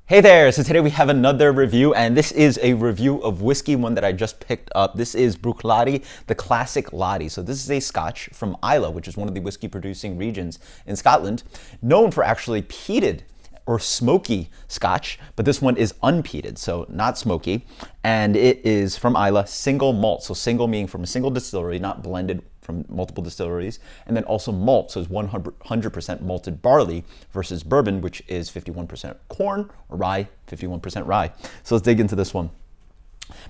Hey there, so today we have another review, and this is a review of whiskey, one that I just picked up. This is Bruichladdich, the classic Laddie. So this is a Scotch from Islay, which is one of the whiskey producing regions in Scotland, known for actually peated or smoky Scotch, but this one is unpeated, so not smoky, and it is from Islay, single malt. So single meaning from a single distillery, not blended from multiple distilleries, and then also malt, so it's 100% malted barley versus bourbon, which is 51% corn or rye, 51% rye. So let's dig into this one.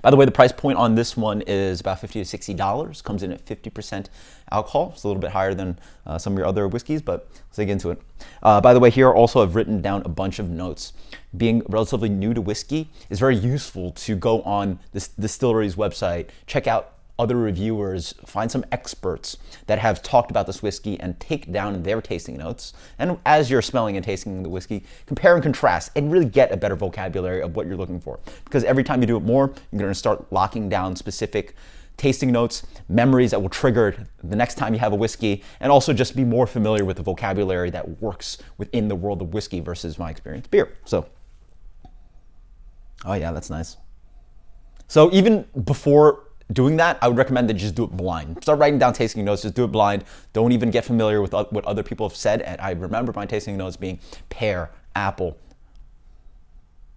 By the way, the price point on this one is about $50 to $60. Comes in at 50% alcohol. It's a little bit higher than some of your other whiskeys, but let's dig into it. By the way, here also I've written down a bunch of notes. Being relatively new to whiskey, it's very useful to go on this distillery's website, check out other reviewers, find some experts that have talked about this whiskey and take down their tasting notes. And as you're smelling and tasting the whiskey, compare and contrast and really get a better vocabulary of what you're looking for. Because every time you do it more, you're gonna start locking down specific tasting notes, memories that will trigger the next time you have a whiskey, and also just be more familiar with the vocabulary that works within the world of whiskey versus my experience beer. So, oh yeah, that's nice. So even before doing that, I would recommend that you just do it blind. Start writing down tasting notes, just do it blind. Don't even get familiar with what other people have said. And I remember my tasting notes being pear, apple,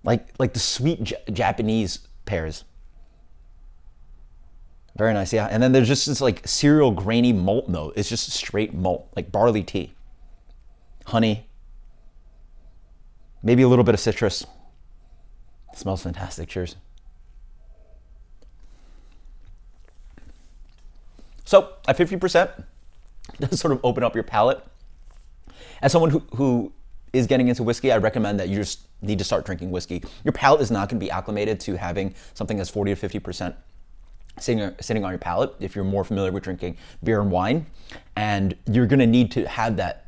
like the sweet Japanese pears. Very nice, yeah. And then there's just this like cereal grainy malt note. It's just straight malt, like barley tea, honey, maybe a little bit of citrus. It smells fantastic. Cheers. So at 50%, it does sort of open up your palate. As someone who is getting into whiskey, I recommend that you just need to start drinking whiskey. Your palate is not going to be acclimated to having something that's 40 to 50% sitting on your palate if you're more familiar with drinking beer and wine. And you're going to need to have that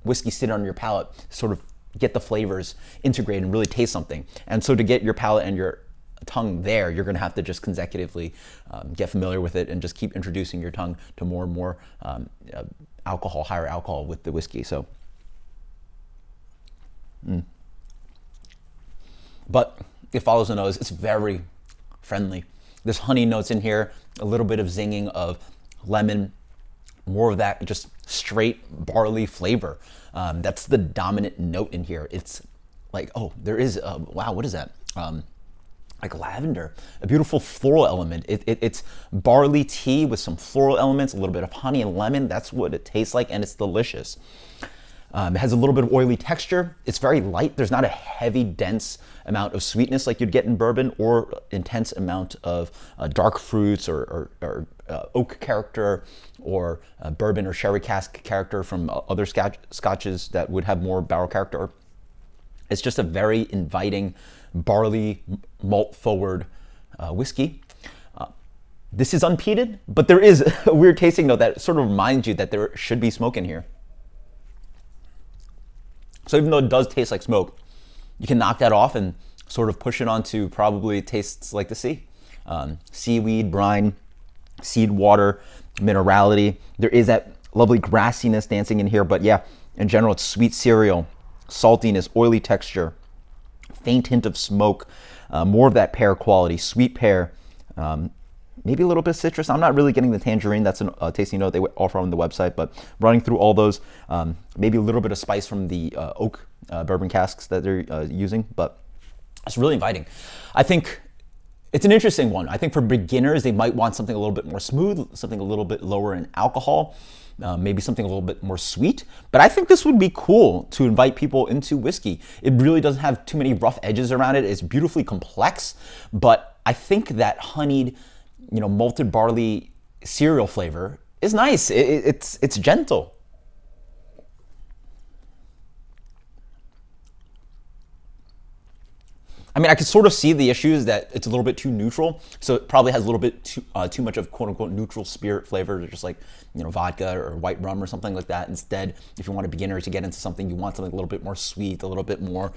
whiskey sit on your palate, sort of get the flavors integrated and really taste something. And so to get your palate and your tongue there, you're going to have to just consecutively get familiar with it and just keep introducing your tongue to more and more alcohol, higher alcohol with the whiskey. So, but it follows the nose. It's very friendly. There's honey notes in here, a little bit of zinging of lemon, more of that just straight barley flavor. That's the dominant note in here. It's like, oh, there is, wow, what is that? Like lavender, a beautiful floral element. It's barley tea with some floral elements, a little bit of honey and lemon. That's what it tastes like, and it's delicious. It has a little bit of oily texture. It's very light. There's not a heavy, dense amount of sweetness like you'd get in bourbon, or intense amount of dark fruits or oak character, or bourbon or sherry cask character from other scotches that would have more barrel character. It's just a very inviting, barley malt forward whiskey. This is unpeated, but there is a weird tasting note that sort of reminds you that there should be smoke in here. So even though it does taste like smoke, you can knock that off and sort of push it onto probably tastes like the sea. Seaweed, brine, seed water, minerality. There is that lovely grassiness dancing in here, but yeah, in general, it's sweet cereal, saltiness, oily texture, faint hint of smoke, more of that pear quality, sweet pear, maybe a little bit of citrus. I'm not really getting the tangerine. That's a tasting note they offer on the website, but running through all those, maybe a little bit of spice from the oak bourbon casks that they're using, but it's really inviting. I think it's an interesting one. I think for beginners, they might want something a little bit more smooth, something a little bit lower in alcohol, maybe something a little bit more sweet. But I think this would be cool to invite people into whiskey. It really doesn't have too many rough edges around it. It's beautifully complex, but I think that honeyed, malted barley cereal flavor is nice. It's gentle. I mean, I could sort of see the issues that it's a little bit too neutral. So it probably has a little bit too much of quote unquote neutral spirit flavor, just like, vodka or white rum or something like that. Instead, if you want a beginner to get into something, you want something a little bit more sweet, a little bit more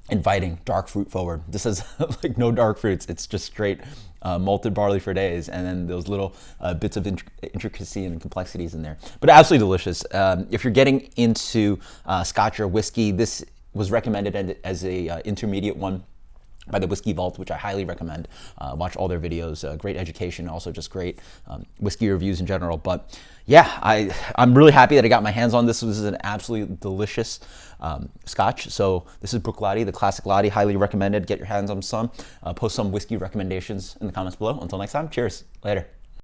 inviting, dark fruit forward. This has like no dark fruits. It's just straight malted barley for days, and then those little bits of intricacy and complexities in there. But absolutely delicious. If you're getting into Scotch or whiskey, this was recommended as a intermediate one by the Whiskey Vault, which I highly recommend. Watch all their videos. Great education, also just great whiskey reviews in general. But yeah, I'm really happy that I got my hands on this. This is an absolutely delicious Scotch. So this is Bruichladdich, the classic Laddie. Highly recommended. Get your hands on some. Post some whiskey recommendations in the comments below. Until next time, cheers. Later.